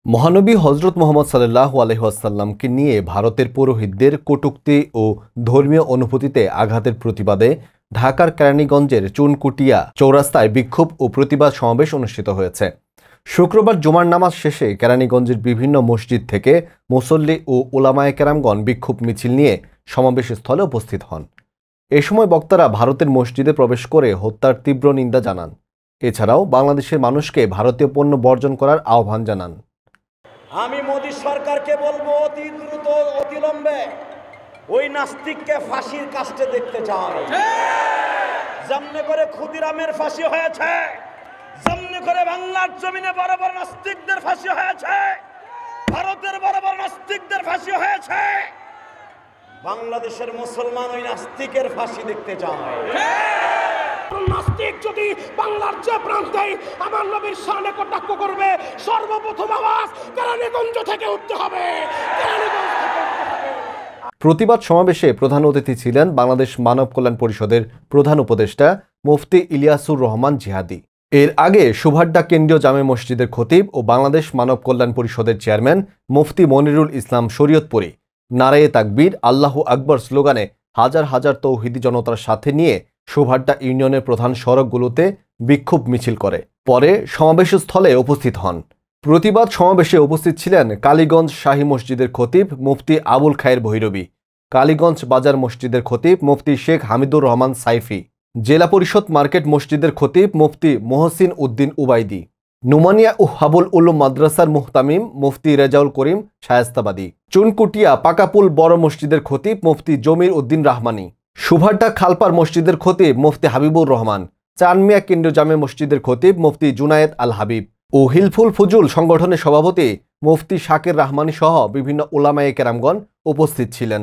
মহানবী হজরত মুহাম্মদ সাল্লাল্লাহু আলাইহি ওয়াসাল্লামকে নিয়ে ভারতের পুরোহিতদের কটূক্তি ও ধর্মীয় অনুভূতিতে আঘাতের প্রতিবাদে ঢাকার কেরানীগঞ্জের চুনকুটিয়া চৌরাস্তায় বিক্ষোভ ও প্রতিবাদ সমাবেশ অনুষ্ঠিত হয়েছে। শুক্রবার জুমার নামাজ শেষে কেরানীগঞ্জের বিভিন্ন মসজিদ থেকে মুসল্লি ও উলামায়ে কেরামগণ বিক্ষোভ মিছিল নিয়ে সমাবেশ স্থলে উপস্থিত হন। এ সময় বক্তারা ভারতের মসজিদে প্রবেশ করে হত্যার তীব্র নিন্দা জানান। এছাড়াও বাংলাদেশের মানুষকে ভারতীয় পণ্য বর্জন করার আহ্বান জানান। আমি মোদী সরকারকে বলবো অতি দ্রুত অতিলম্বে ওই নাস্তিককে ফাঁসির কাস্টে দেখতে চাই। যেমনি করে ক্ষুদিরামের ফাঁসি হয়েছে, যেমনি করে বাংলার জমিনে বড় বড় নাস্তিকদের ফাঁসি হয়েছে, ভারতের বড় বড় নাস্তিকদের ফাঁসি হয়েছে, বাংলাদেশের মুসলমান ওই নাস্তিকের ফাঁসি দেখতে চায়। নাস্তিক যদি বাংলার যে প্রান্তে আমার নবীর শানে কটাক্ষ করবে, সর্বপ্রথম আওয়াজ কেরানীগঞ্জ থেকে উঠতে হবে। প্রতিবাদ সমাবেশে প্রধান অতিথি ছিলেন বাংলাদেশ মানব কল্যাণ পরিষদের প্রধান উপদেষ্টা মুফতি ইলিয়াসুর রহমান জিহাদি। এর আগে সুভাড্ডা কেন্দ্রীয় জামে মসজিদের খতিব ও বাংলাদেশ মানব কল্যাণ পরিষদের চেয়ারম্যান মুফতি মনিরুল ইসলাম শরীয়তপুরী নারায়ে তাকবীর আল্লাহু আকবর স্লোগানে হাজার হাজার তৌহিদি জনতার সাথে নিয়ে সুভাড্ডা ইউনিয়নের প্রধান সড়কগুলোতে বিক্ষোভ মিছিল করে পরে সমাবেশস্থলে উপস্থিত হন। প্রতিবাদ সমাবেশে উপস্থিত ছিলেন কালীগঞ্জ শাহী মসজিদের খতিব মুফতি আবুল খায়ের ভৈরবী, কালীগঞ্জ বাজার মসজিদের খতিব মুফতি শেখ হামিদুর রহমান সাইফি, জেলা পরিষদ মার্কেট মসজিদের খতিব মুফতি মোহসিন উদ্দিন উবাইদি, নুমানিয়া ও হাবুল উলুম মাদ্রাসার মুহতামিম মুফতি রেজাউল করিম শায়েস্তাবাদী, চুনকুটিয়া পাকাপুল বড় মসজিদের খতিব মুফতি জমির উদ্দিন রাহমানি, সুভাড্ডা খালপার মসজিদের খতিব মুফতি হাবিবুর রহমান, চানমিয়া কেন্দ্রীয় জামে মসজিদের খতিব মুফতি জুনায়েদ আল হাবিব ও হিলফুল ফুজুল সংগঠনের সভাপতি মুফতি শাকির রাহমানি সহ বিভিন্ন উলামায়ে কেরামগণ উপস্থিত ছিলেন।